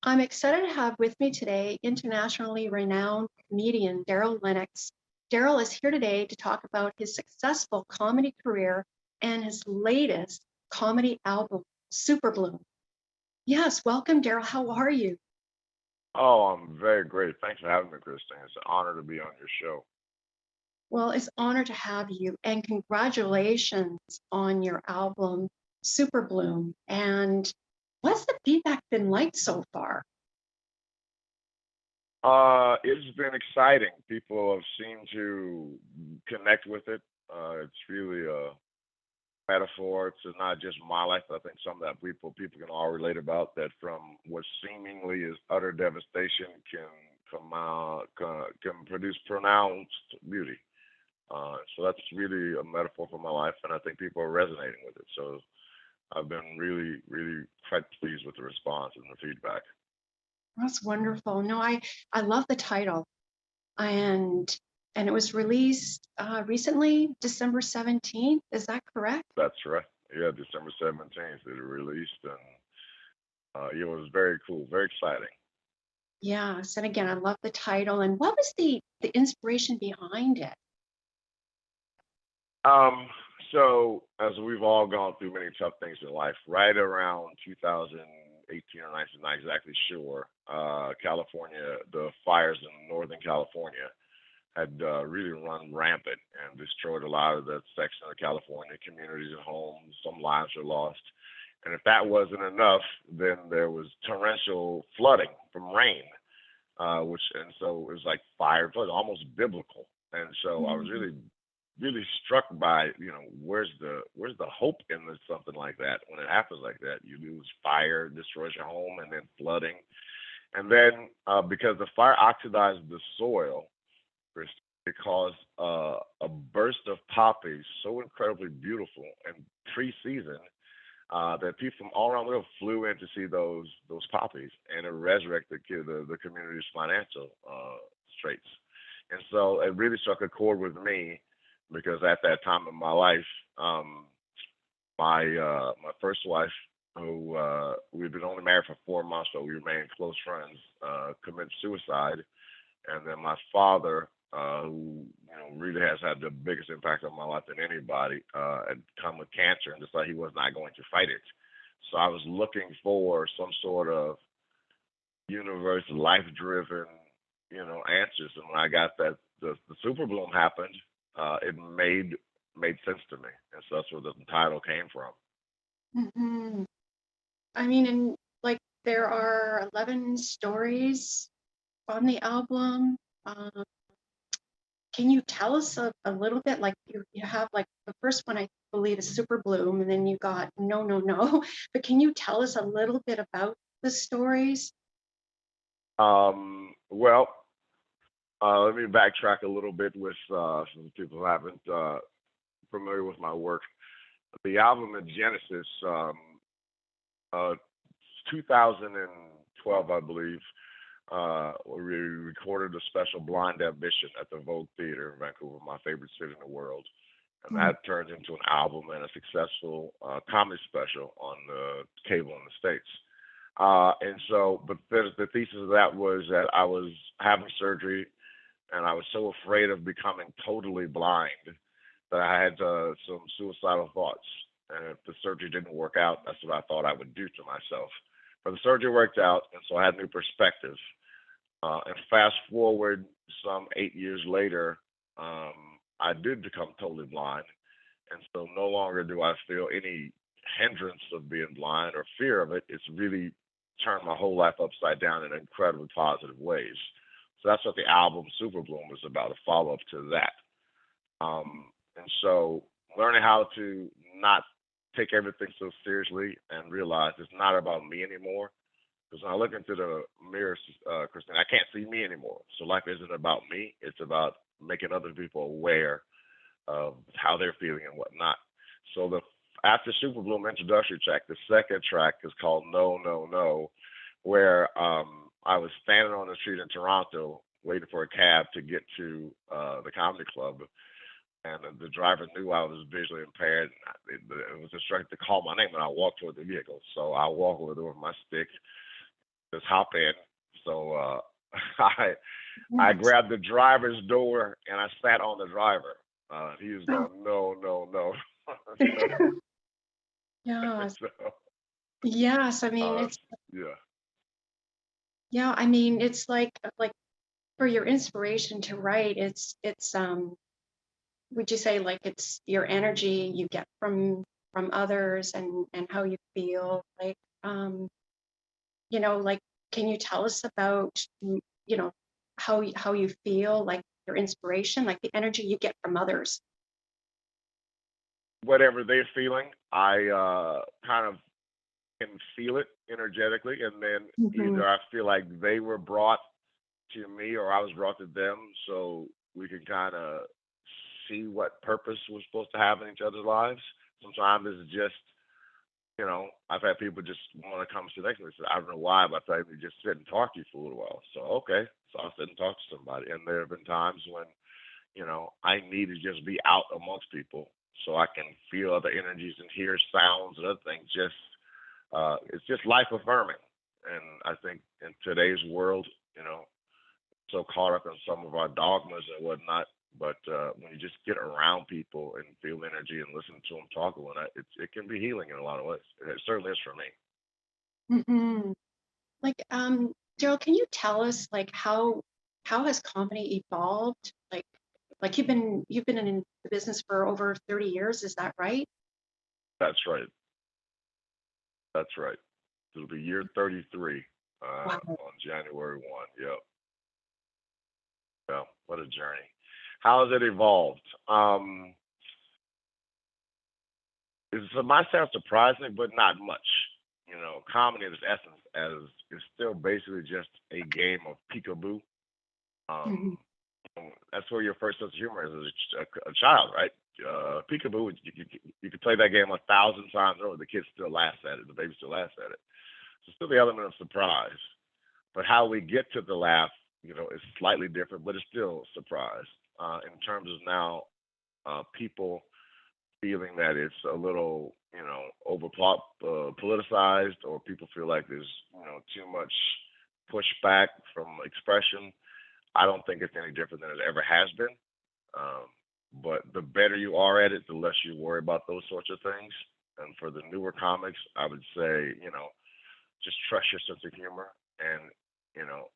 I'm excited to have with me today internationally renowned comedian Darryl Lenox. Darryl is here today to talk about his successful comedy career and his latest comedy album, Super Bloom. Yes, welcome, Darryl. How are you? Oh, I'm very great. Thanks for having me, Christine. It's an honor to be on your show. Well, it's an honor to have you, and congratulations on your album, Super Bloom. And what's the feedback been like so far? It's been exciting. People have seemed to connect with it. It's really a metaphor to not just my life, but I think some of that people can all relate about that from what seemingly is utter devastation can come out can produce pronounced beauty. So that's really a metaphor for my life, and I think people are resonating with it. So I've been really quite pleased with the response and the feedback. That's wonderful. No, I love the title. and and it was released recently, December 17th. Is that correct? That's right. Yeah, December 17th it released, and it was very cool, very exciting. Yes. And again, I love the title. And what was the inspiration behind it? Um, so as we've all gone through many tough things in life, right around 2018 or 19, not exactly sure. California, the fires in Northern California had really run rampant and destroyed a lot of that section of California, communities and homes. Some lives were lost. And if that wasn't enough, then there was torrential flooding from rain, which and so it was like fire flood, almost biblical. And so I was Mhm. really struck by where's the hope in something like that when it happens like that. You lose fire, destroys your home, and then flooding, and then because the fire oxidized the soil, Chris, it caused a burst of poppies so incredibly beautiful and pre-season that people from all around the world flew in to see those poppies, and it resurrected the community's financial straits. And so it really struck a chord with me because at that time in my life, um, my first wife, who we'd been only married for 4 months, but we remained close friends, committed suicide, and then my father, who really has had the biggest impact on my life than anybody, had come with cancer and decided he was not going to fight it. So I was looking for some sort of universe, life-driven, answers. And when I got that, the super bloom happened, it made sense to me, and so that's where the title came from. Mhm. I mean, and like there are 11 stories on the album. Um, can you tell us a little bit? Like you have like the first one, I believe, is Super Bloom, and then you got No, No, No. But can you tell us a little bit about the stories? Well, let me backtrack a little bit with some people who haven't familiar with my work. The album in Genesis, uh, 2012, I believe, we recorded a special Blind Ambition at the Vogue Theater in Vancouver, my favorite city in the world. And Mhm. that turned into an album and a successful comedy special on the cable in the States. And so, but the thesis of that was that I was having surgery and I was so afraid of becoming totally blind that I had some suicidal thoughts. And if the surgery didn't work out, that's what I thought I would do to myself. But the surgery worked out, and so I had new perspective. And fast forward some 8 years later, I did become totally blind, and so no longer do I feel any hindrance of being blind or fear of it. It's really turned my whole life upside down in incredibly positive ways. So that's what the album Super Bloom was about, a follow up to that. And so learning how to not take everything so seriously and realize it's not about me anymore. Because when I look into the mirror, Christine, I can't see me anymore. So life isn't about me. It's about making other people aware of how they're feeling and whatnot. So the after Super Bloom introductory track, the second track is called No No No, where I was standing on the street in Toronto waiting for a cab to get to the comedy club, and the driver knew I was visually impaired. It was instructed to call my name, and I walked toward the vehicle. So I walk over there with my stick, just hop in. So I I Yes. grabbed the driver's door and I sat on the driver. He was Oh, going, no, no, no. yes. so, Yes. I mean, uh, it's, yeah, yeah, I mean, it's like for your inspiration to write, would you say like it's your energy you get from others and how you feel like, um, like, can you tell us about, you know, how you feel, like your inspiration, like the energy you get from others? whatever they're feeling, I kind of can feel it energetically, and then Hmm. either I feel like they were brought to me or I was brought to them, so we can kind of see what purpose we're supposed to have in each other's lives. Sometimes it's just, I've had people just want to come sit next to me. So I don't know why, but I thought they just sit and talk to you for a little while. So okay, so I'll sit and talk to somebody. And there have been times when I need to just be out amongst people so I can feel other energies and hear sounds and other things. It's just life affirming. And I think in today's world, you know, so caught up in some of our dogmas and whatnot. But when you just get around people and feel energy and listen to them talk and whatnot, it can be healing in a lot of ways. It certainly is for me. Hmm. Like, Daryl, can you tell us like how has comedy evolved? Like you've been in the business for over 30 years, is that right? That's right. That's right. It'll be year 33 Wow. on January 1. Yep. Yeah. What a journey. How has it evolved? It's for myself surprising, but not much. Comedy in its essence as is still basically just a game of peekaboo. Um, Hmm. that's where your first sense of humor is as a child, right? Peekaboo, you could play that game 1,000 times over. The kid still laughs at it. The baby still laughs at it. So still the element of surprise. But how we get to the laugh, is slightly different, but it's still surprise. In terms of now, people feeling that it's a little, politicized, or people feel like there's, too much pushback from expression. I don't think it's any different than it ever has been. Um, but the better you are at it, the less you worry about those sorts of things. And for the newer comics, I would say, just trust your sense of humor, and you know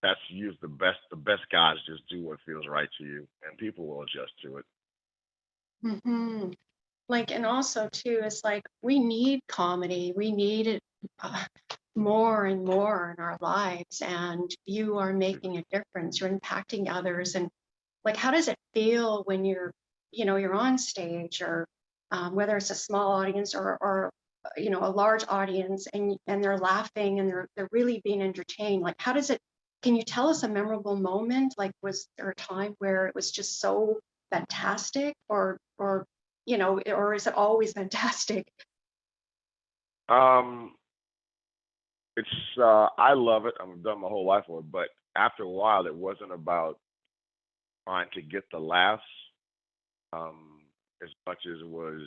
that's use the best guys just do what feels right to you, and people will adjust to it. Hmm. Like, and also too, it's like we need comedy. We need it uh, more and more in our lives, and you are making a difference. You're impacting others, and like, how does it feel when you're on stage, or whether it's a small audience or a large audience, and they're laughing and they're really being entertained. Like, how does it? Can you tell us a memorable moment? Like, was there a time where it was just so fantastic, or is it always fantastic? um it's I love it. I've done my whole life for it, but after a while it wasn't about trying to get the laughs, um as much as it was,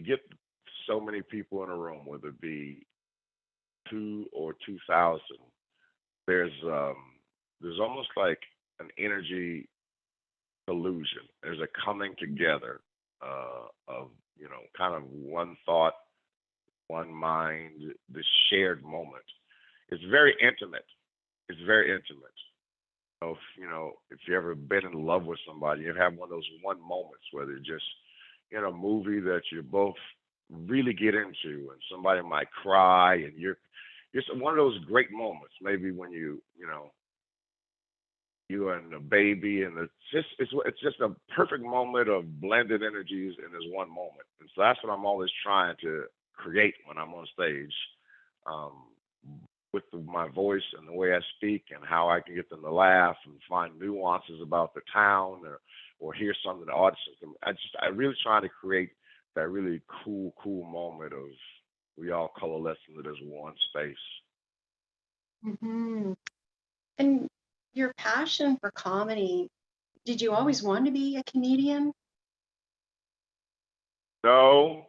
get so many people in a room, whether it be 2 or 2,000. There's almost like an energy collusion. There's a coming together of kind of one thought, one mind, the shared moment. It's very intimate. It's very intimate. If you ever been in love with somebody, you have one of those one moments where they're just in a movie that you both really get into, and somebody might cry, and it's one of those great moments. Maybe when you and the baby, and it's just a perfect moment of blended energies in this one moment. And so that's what I'm always trying to create when I'm on stage, um, with my voice and the way I speak, and how I can get them to laugh and find nuances about the town, or hear something the audience. I really try to create that really cool moment of we all coalesce into this one space. Hmm. And your passion for comedy, did you always want to be a comedian? No,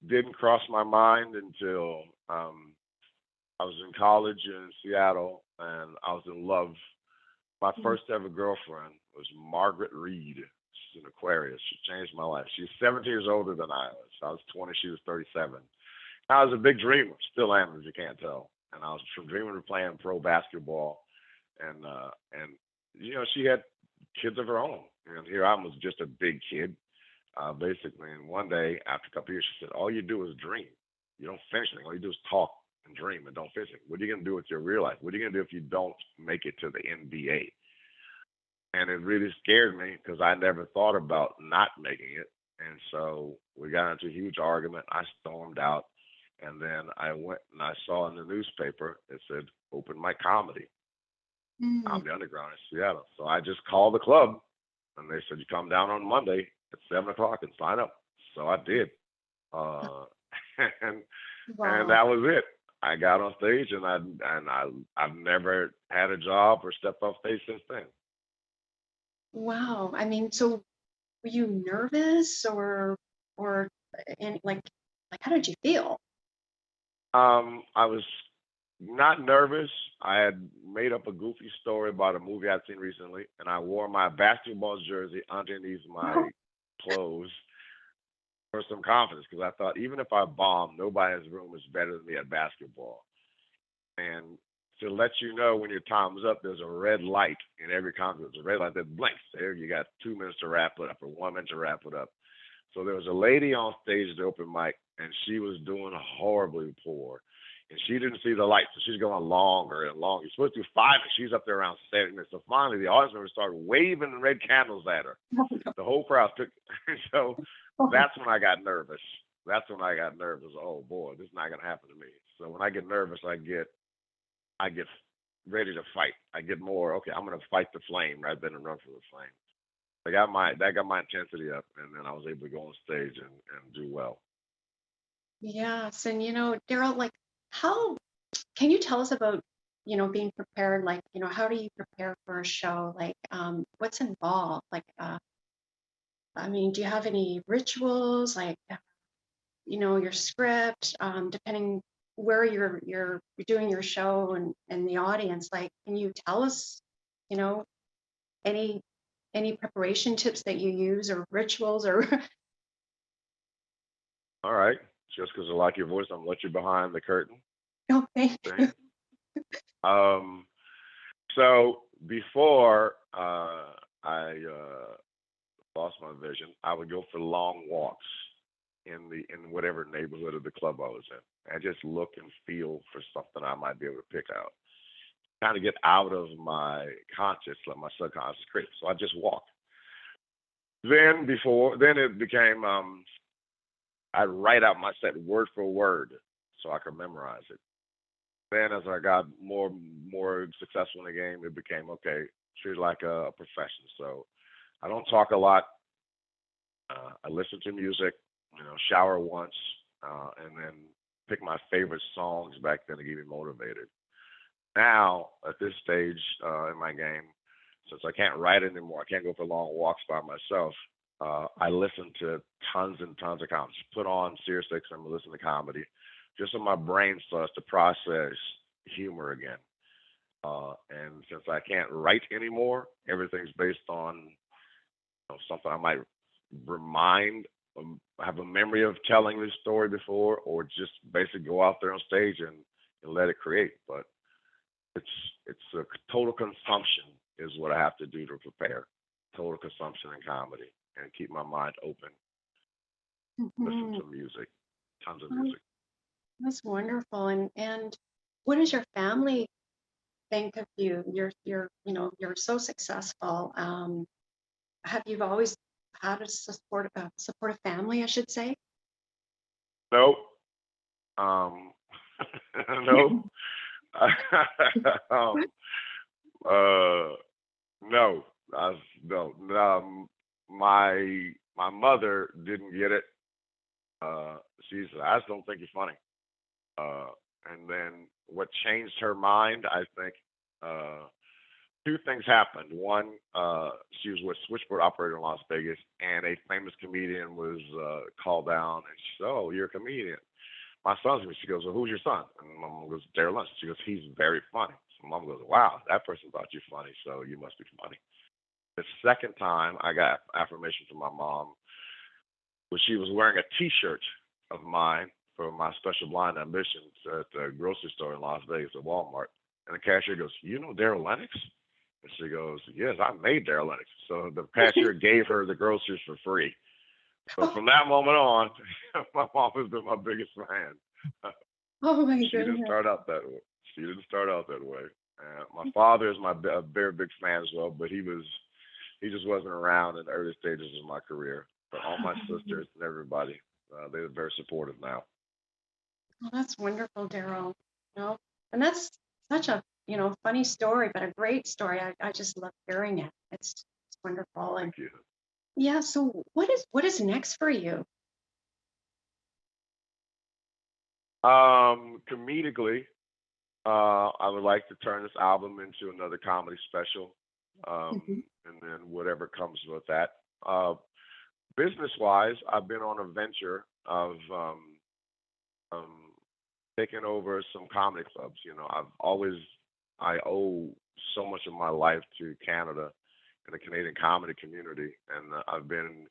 didn't cross my mind until I was in college in Seattle, and I was in love. My Mm. first ever girlfriend was Margaret Reed. She's an Aquarius. She changed my life. She's 17 years older than I was. I was 20. She was 37. I was a big dreamer. Still am, if you can't tell. And I was from dreaming of playing pro basketball, and she had kids of her own, and here I was just a big kid, basically. And one day, after a couple of years, she said, "All you do is dream. You don't finish anything. All you do is talk and dream and don't finish it. What are you gonna do with your real life? What are you gonna do if you don't make it to the NBA?" And it really scared me because I never thought about not making it. And so we got into a huge argument. I stormed out, and then I went and I saw in the newspaper it said open mic comedy, Mm. Comedy Underground in Seattle. So I just called the club, and they said you come down on Monday at 7 o'clock and sign up. So I did, uh, and and Wow. that was it. I got on stage, and I've never had a job or stepped off stage since then. Wow. I mean, so were you nervous or and like how did you feel? I was not nervous. I had made up a goofy story about a movie I'd seen recently, and I wore my basketball jersey underneath my clothes for some confidence because I thought even if I bomb, nobody in this room is better than me at basketball. And to let you know when your time's up, there's a red light in every concert. There's a red light that blinks. There, you got 2 minutes to wrap it up or 1 minute to wrap it up. So there was a lady on stage at the open mic, and she was doing horribly poor. And she didn't see the light, so she's going longer and longer. You're supposed to do 5 minutes. She's up there around 7 minutes. So finally, the audience members started waving red candles at her. The whole crowd took. So that's when I got nervous. That's when I got nervous. Oh boy, this is not gonna happen to me. So when I get nervous, I get ready to fight. I get more okay. I'm gonna fight the flame rather than run from the flame. That got my intensity up, and then I was able to go on stage and do well. Yes. And Daryl, like how can you tell us about, being prepared? Like, how do you prepare for a show? Like, what's involved? Like, I mean, do you have any rituals? Like, your script, depending where you're doing your show and the audience. Like, can you tell us, you know, any any preparation tips that you use or rituals or All right, just because I like your voice, I'm gonna let you behind the curtain okay. thing. Um, so before I lost my vision, I would go for long walks in whatever neighborhood of the club I was in, and just look and feel for something I might be able to pick out. Kind of get out of my conscious, let my subconscious create. So I just walk. Then it became I write out my set word for word so I could memorize it. Then as I got more successful in the game, it became okay, treat it like a profession. So I don't talk a lot. I listen to music, shower once, and then pick my favorite songs back then to get me motivated. Now, at this stage in my game, since I can't write anymore, I can't go for long walks by myself. I listen to tons and tons of comedy. Put on Sirius XM and listen to comedy, just so my brain starts to process humor again. And since I can't write anymore, everything's based on something I might remind, have a memory of telling this story before, or just basically go out there on stage and let it create. But it's it's a total consumption is what I have to do to prepare. Total consumption in comedy and keep my mind open. Listen Mhm. to music, tons of Oh, music. that's wonderful. And what does your family think of you? You're so successful. Have you always had a supportive family, I should say? Nope. Um, nope. um, uh, no. No. My mother didn't get it. She said, "I just don't think you're funny." Uh, and then what changed her mind, I think, uh, two things happened. One, she was with switchboard operator in Las Vegas, and a famous comedian was called down, and she said, "Oh, you're a comedian." My son's me. She goes, "Well, who's your son?" And my mom goes, "Darryl Lenox." She goes, "He's very funny." So my mom goes, "Wow, that person thought you funny, so you must be funny." The second time I got affirmation from my mom was she was wearing a T-shirt of mine for my special blind ambitions at the grocery store in Las Vegas at Walmart. And the cashier goes, "You know Darryl Lenox?" And she goes, "Yes, I made Darryl Lenox." So the cashier gave her the groceries for free. So Oh, from that moment on, my mom has been my biggest fan. oh my She didn't goodness. start out that way. She didn't start out that way. My father is a very big fan as well, but he just wasn't around in the early stages of my career. But all my sisters and everybody, they're very supportive now. Oh, that's wonderful, Daryl. And that's such a, funny story, but a great story. I just love hearing it. It's wonderful. And Thank you. yeah, so what is next for you? Comedically, I would like to turn this album into another comedy special, Mhm. and then whatever comes with that. Business wise, I've been on a venture of um, taking over some comedy clubs. I owe so much of my life to Canada and the Canadian comedy community, and I've been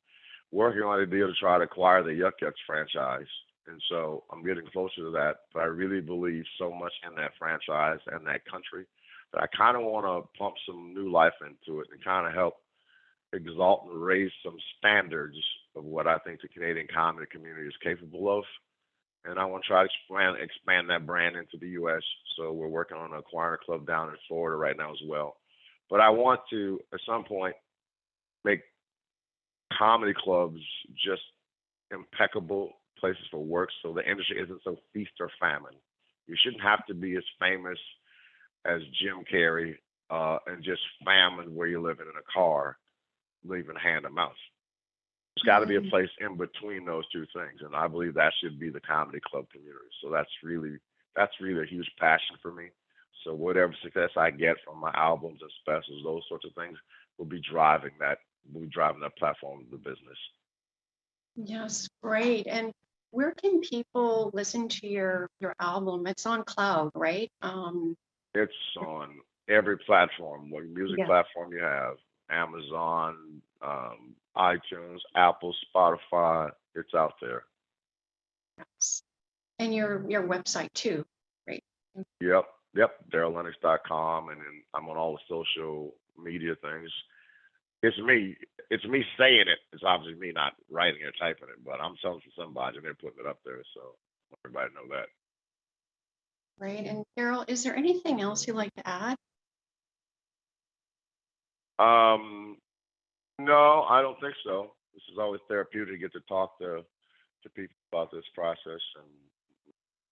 working on a deal to try to acquire the Yuck Yucks franchise. And so I'm getting closer to that, but I really believe so much in that franchise and that country that I kind of want to pump some new life into it and kind of help exalt and raise some standards of what I think the Canadian comedy community is capable of. And I want to try to expand that brand into the U.S. So we're working on acquiring a club down in Florida right now as well. But I want to, at some point, make comedy clubs just impeccable places for work so the industry isn't so feast or famine. You shouldn't have to be as famous as Jim Carrey and just famine where you're living in a car, leaving hand to mouth. There's got to be a Mm, place in between those two things, and I believe that should be the comedy club community. So that's really a huge passion for me. So whatever success I get from my albums and specials, those sorts of things, will be driving that will be driving that platform of the business. yes, great. And where can people listen to your album? It's on Cloud, right? It's on every platform, what music Yeah. platform you have, Amazon, iTunes, Apple, Spotify. It's out there. Yes. And your website too, right? Yep, yep. DarylLennox.com, and then I'm on all the social media things. It's me. It's me saying it. It's obviously me not writing or typing it, but I'm telling to somebody and they're putting it up there, so let everybody know that. Right. And Daryl, is there anything else you'd like to add? Um, no, I don't think so. This is always therapeutic to get to talk to people about this process and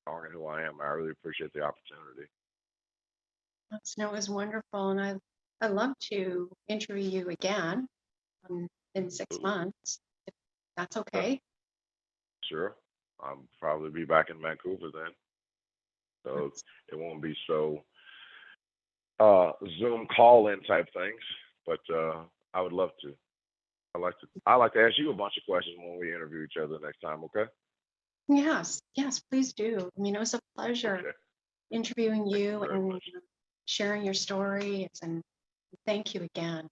learning who I am. I really appreciate the opportunity. Yes, no, it was wonderful, and I'd love to interview you again in six Absolutely. months. If that's Okay, okay. sure. I'll probably be back in Vancouver then, so That's, it won't be so Zoom call in type things. But I would love to. I like to ask you a bunch of questions when we interview each other next time. Okay. yes, yes, please do. I mean, it was a pleasure Okay. interviewing Thank you you very and much. sharing your stories, and thank you again.